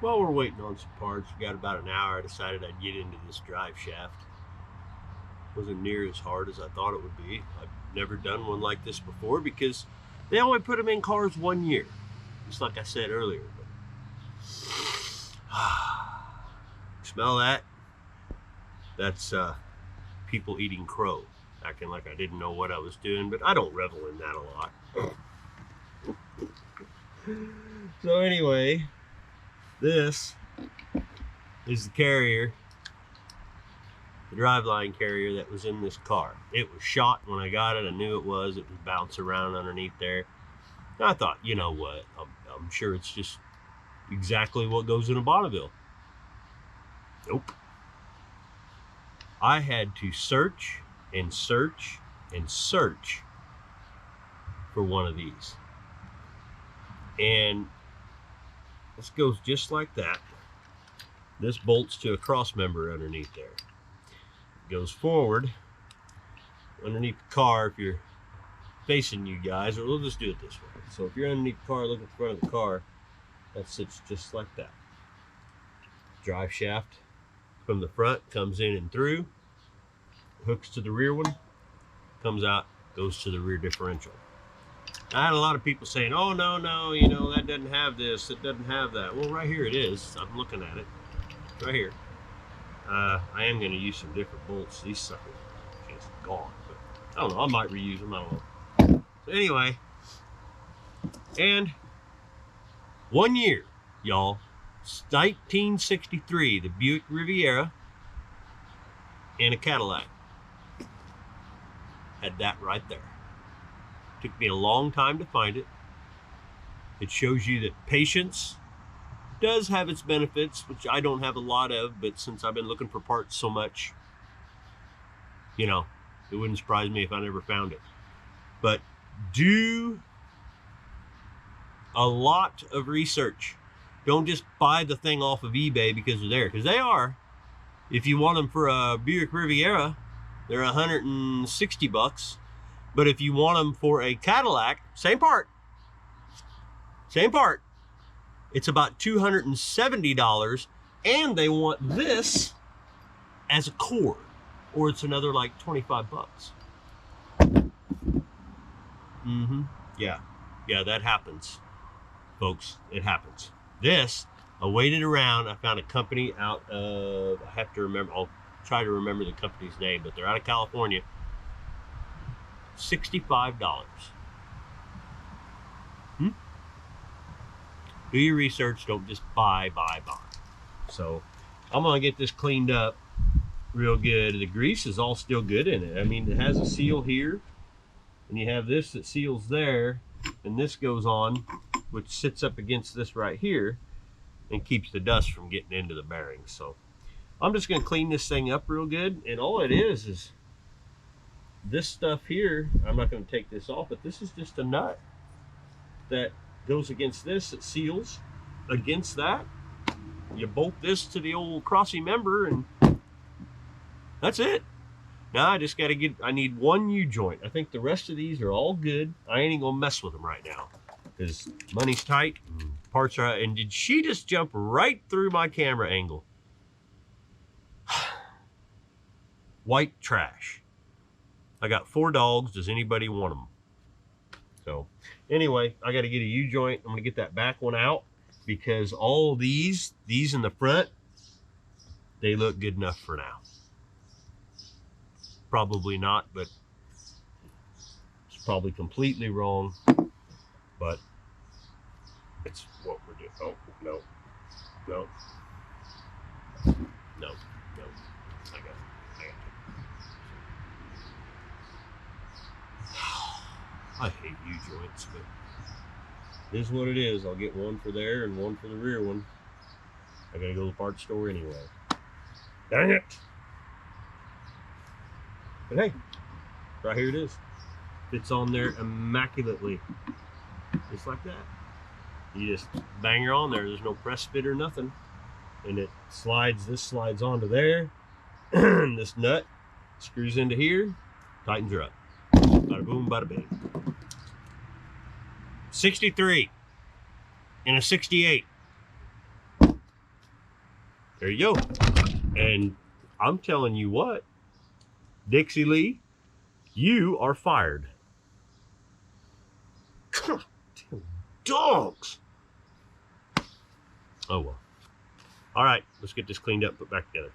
While we're waiting on some parts, we got about an hour. I decided I'd get into this drive shaft. Wasn't near as hard as I thought it would be. I've never done one like this before because they only put them in cars 1 year, just like I said earlier. Smell that? That's people eating crow, acting like I didn't know what I was doing, but I don't revel in that a lot. So anyway, this is the carrier, the driveline carrier that was in this car. It was shot when I got it. I knew it was. It was bouncing around underneath there. And I thought, you know what? I'm sure it's just exactly what goes in a Bonneville. Nope. I had to search and search and search for one of these. And this goes just like that. This bolts to a cross member underneath there. It goes forward underneath the car if you're facing you guys, or we'll just do it this way. So if you're underneath the car, look in front of the car, that sits just like that. Drive shaft from the front comes in and through, hooks to the rear one, comes out, goes to the rear differential. I had a lot of people saying, oh, no, you know, that doesn't have this, it doesn't have that. Well, right here it is. I'm looking at it. Right here. I am going to use some different bolts. These suckers are just gone. But I don't know. I might reuse them. I don't know. So anyway, and 1 year, y'all. 1963, the Buick Riviera and a Cadillac. Had that right there. Took me a long time to find it. It shows you that patience does have its benefits, which I don't have a lot of, but since I've been looking for parts so much, you know, it wouldn't surprise me if I never found it. But do a lot of research. Don't just buy the thing off of eBay because they're there, because they are. If you want them for a Buick Riviera, they're $160. But if you want them for a Cadillac, same part, it's about $270, and they want this as a cord, or it's another like 25 bucks. Yeah, that happens, folks. It happens. This, I waited around. I found a company out of, I have to remember, I'll try to remember the company's name, but they're out of California. $65. Do your research. Don't just buy. So I'm gonna get this cleaned up real good. The grease is all still good in it. I mean, it has a seal here, and you have this that seals there, and this goes on, which sits up against this right here and keeps the dust from getting into the bearings. So I'm just gonna clean this thing up real good, and all it is this stuff here. I'm not going to take this off, but this is just a nut that goes against this. It seals against that. You bolt this to the old crossing member, and that's it. Now I just got to get, I need one U-joint. I think the rest of these are all good. I ain't even going to mess with them right now because money's tight, and parts are out. And did she just jump right through my camera angle? White trash. I got 4 dogs. Does anybody want them? So anyway, I got to get a U-joint. I'm going to get that back one out because all these in the front, they look good enough for now. Probably not, but it's probably completely wrong, but it's what we're doing. Oh, no. I got it. I hate U-joints, but this is what it is. I'll get one for there and one for the rear one. I gotta go to the parts store anyway. Dang it! But hey, right here it is. Fits on there immaculately. Just like that. You just bang her on there. There's no press fit or nothing. And it slides, this slides onto there. This nut screws into here, tightens her up. Bada boom, bada bing. 63 and a 68. There you go. And I'm telling you what, Dixie Lee, you are fired. God damn dogs. Oh well. All right, let's get this cleaned up, put back together.